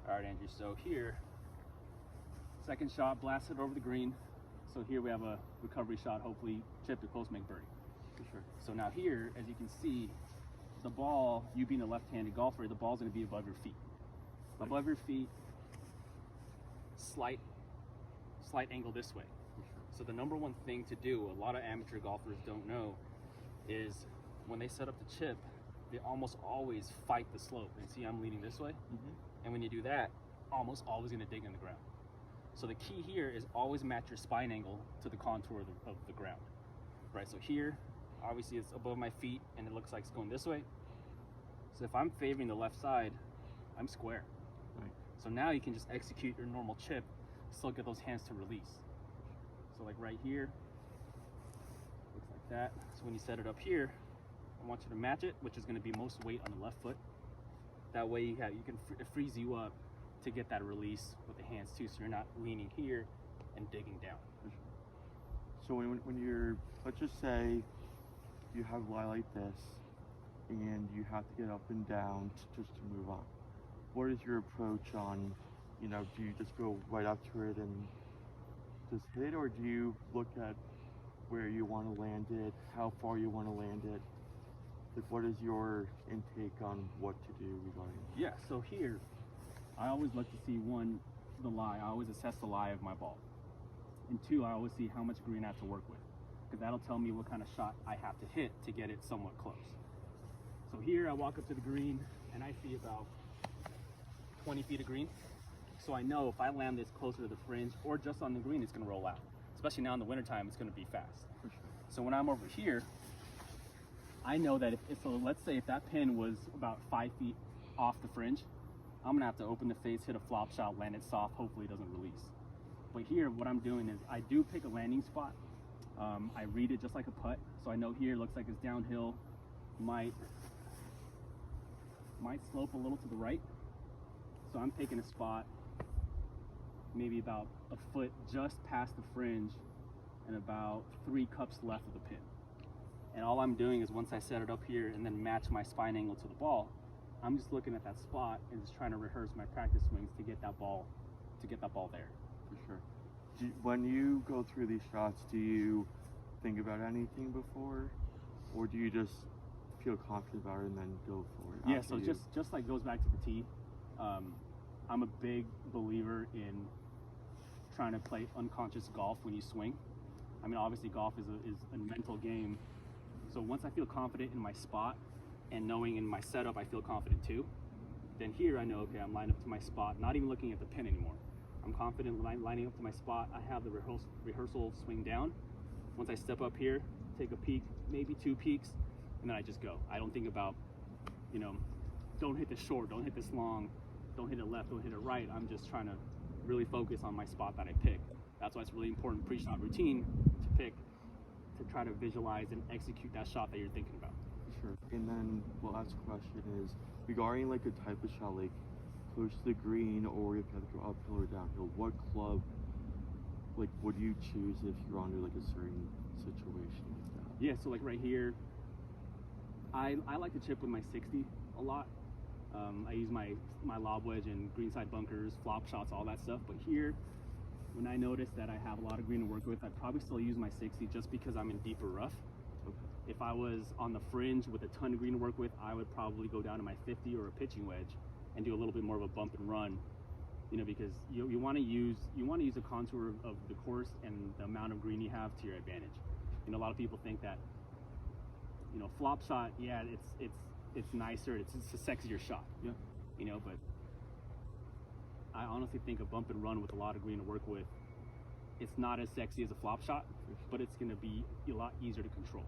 All right, Andrew, so here, second shot, blasted over the green. So here we have a recovery shot, hopefully chip to close, make birdie. For sure. So now here, as you can see, the ball, you being a left-handed golfer, the ball's gonna be above your feet. Above your feet, slight angle this way. So the number one thing to do, a lot of amateur golfers don't know, is when they set up the chip, they almost always fight the slope. And see, I'm leaning this way. And when you do that, almost always gonna dig in the ground. So the key here is always match your spine angle to the contour of the ground, right? So here, obviously it's above my feet and it looks like it's going this way. So if I'm favoring the left side, I'm square. Right. So now you can just execute your normal chip, still get those hands to release. So like right here, looks like that. So when you set it up here, I want you to match it, which is gonna be most weight on the left foot. That way it frees you up to get that release with the hands too, so you're not leaning here and digging down. So when you're, let's just say you have a lie like this and you have to get up and down just to move on, what is your approach on, you know, do you just go right up to it and just hit, or do you look at where you want to land it, how far you want to land it? Like, what is your intake on what to do regarding that? Yeah, so here, I always look to see, one, the lie. I always assess the lie of my ball. And two, I always see how much green I have to work with, because that'll tell me what kind of shot I have to hit to get it somewhat close. So here I walk up to the green and I see about 20 feet of green. So I know if I land this closer to the fringe or just on the green, it's gonna roll out. Especially now in the wintertime, it's gonna be fast. For sure. So when I'm over here, I know that so let's say if that pin was about 5 feet off the fringe, I'm gonna have to open the face, hit a flop shot, land it soft, hopefully it doesn't release. But here, what I'm doing is I do pick a landing spot. I read it just like a putt. So I know here looks like it's downhill, might slope a little to the right. So I'm picking a spot maybe about a foot just past the fringe and about 3 cups left of the pin. And all I'm doing is once I set it up here and then match my spine angle to the ball, I'm just looking at that spot and just trying to rehearse my practice swings to get that ball there. For sure. When you go through these shots, do you think about anything before, or do you just feel confident about it and then go for it? Yeah, so just like goes back to the tee. I'm a big believer in trying to play unconscious golf when you swing. I mean, obviously golf is a mental game. So once I feel confident in my spot and knowing in my setup I feel confident too, then here I know, okay, I'm lined up to my spot, not even looking at the pin anymore. I'm confident lining up to my spot. I have the rehearsal swing down. Once I step up here, take a peek, maybe 2 peeks, and then I just go. I don't think about, you know, don't hit this short, don't hit this long, don't hit it left, don't hit it right. I'm just trying to really focus on my spot that I pick. That's why it's really important pre-shot routine to pick, to try to visualize and execute that shot that you're thinking about. Sure. And then the last question is regarding like a type of shot, like close to the green, or if you have to go uphill or downhill, what club like would you choose if you're under like a certain situation like that? Yeah, so like right here, I like to chip with my 60 a lot. I use my lob wedge and greenside bunkers, flop shots, all that stuff. But here, when I notice that I have a lot of green to work with, I'd probably still use my 60 just because I'm in deeper rough. Okay. If I was on the fringe with a ton of green to work with, I would probably go down to my 50 or a pitching wedge and do a little bit more of a bump and run, you know, because you want to use the contour of the course and the amount of green you have to your advantage. You know, a lot of people think that, you know, flop shot, yeah, it's nicer, it's a sexier shot. Yeah. You know, but I honestly think a bump and run with a lot of green to work with, it's not as sexy as a flop shot, but it's going to be a lot easier to control.